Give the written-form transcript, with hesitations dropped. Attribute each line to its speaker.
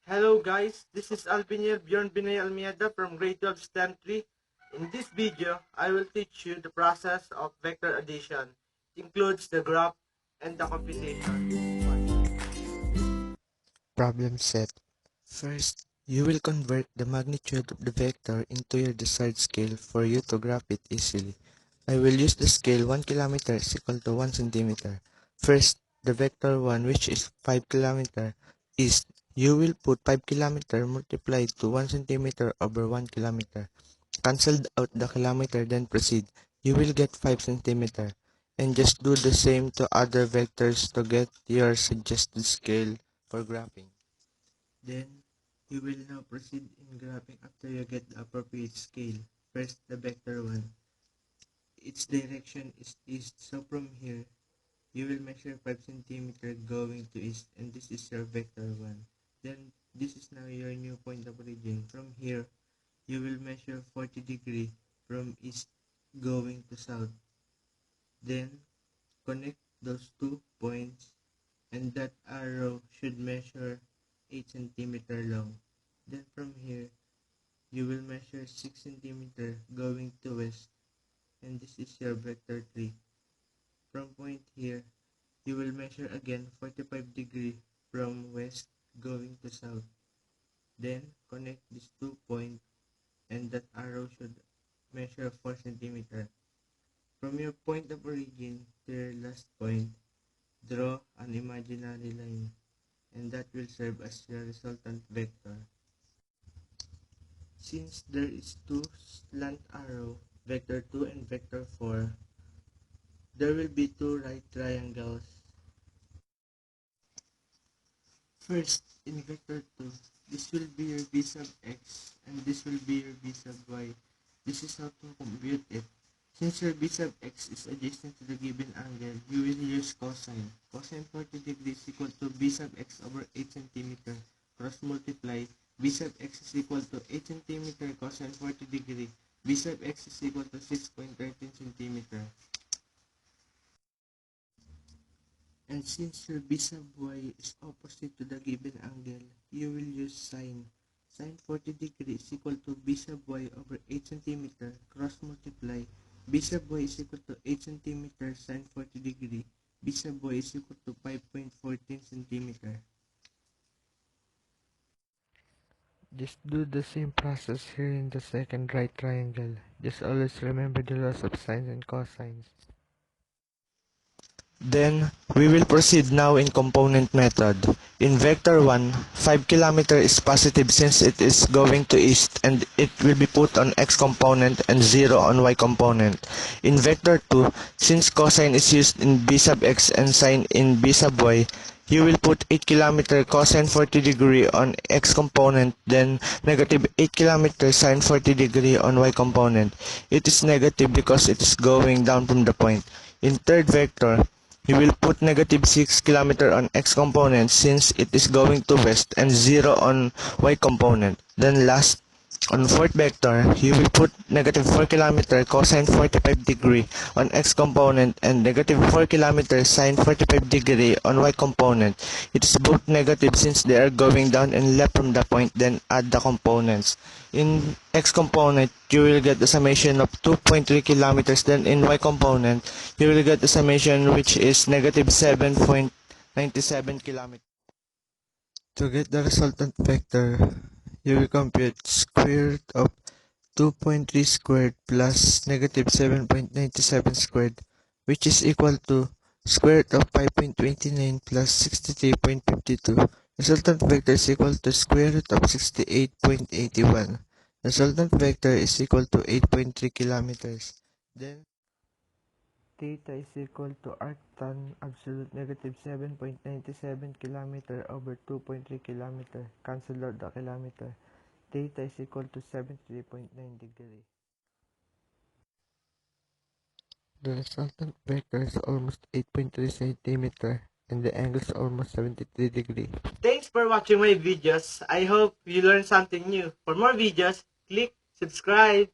Speaker 1: Hello guys, this is Albinier Bjorn Binay Almeida from grade 12 STEM 3. In this video, I will teach you the process of vector addition. It includes the graph and the computation.
Speaker 2: Problem set. First, you will convert the magnitude of the vector into your desired scale for you to graph it easily. I will use the scale 1 km is equal to 1 cm. First, the vector 1, which is 5 km east. You will put 5 km multiplied to 1 cm over 1 km. Cancel out the kilometer, then proceed. You will get 5 cm. And just do the same to other vectors to get your suggested scale for graphing. Then, you will now proceed in graphing after you get the appropriate scale. First, the vector 1. Its direction is east, so from here, you will measure 5 cm going to east, and this is your vector 1. Then, this is now your new point of origin. From here, you will measure 40 degrees from east going to south. Then, connect those 2 points, and that arrow should measure 8 cm long. Then from here, you will measure 6 cm going to west, and this is your vector 3. From point here, you will measure again 45 degrees from west going to south. Then connect these 2 points, and that arrow should measure 4 cm. From your point of origin to your last point, draw an imaginary line, and that will serve as your resultant vector. Since there is 2 slant arrow, vector 2 and vector 4, there will be 2 right triangles. First, in vector 2, this will be your b sub x, and this will be your b sub y. This is how to compute it. Since your b sub x is adjacent to the given angle, you will use cosine. Cosine 40 degrees is equal to b sub x over 8 cm. Cross multiply. B sub x is equal to 8 cm cosine 40 degree. B sub x is equal to 6.13 cm. And since your b sub y is opposite to the given angle, you will use sine. Sine 40 degree is equal to b sub y over 8 cm. Cross multiply. B sub y is equal to 8 cm sine 40 degree. B sub y is equal to 5.14 cm. Just do the same process here in the second right triangle. Just always remember the laws of sines and cosines. Then, we will proceed now in component method. In vector 1, 5 km is positive since it is going to east, and it will be put on x component and 0 on y component. In vector 2, since cosine is used in b sub x and sine in b sub y, you will put 8 km cosine 40 degree on x component, then negative 8 km sine 40 degree on y component. It is negative because it is going down from the point. In third vector, you will put negative 6 km on x component since it is going to west, and 0 on y component. Then last, on fourth vector, you will put negative 4 km cosine 45 degree on x component and negative 4 km sine 45 degree on y component. It is both negative since they are going down and left from the point, then add the components. In x component, you will get the summation of 2.3 km, then in y component, you will get the summation which is negative 7.97 km. To get the resultant vector, you will compute square root of 2.3 squared plus negative 7.97 squared, which is equal to square root of 5.29 plus 63.52. Resultant vector is equal to square root of 68.81. Resultant vector is equal to 8.3 kilometers. Then, theta is equal to arctan absolute negative 7.97 kilometer over 2.3 kilometer. Cancel out the kilometer. Theta is equal to 73.9 degree. The resultant vector is almost 8.3 centimeter, and the angle is almost 73 degree.
Speaker 1: Thanks for watching my videos. I hope you learned something new. For more videos, click subscribe.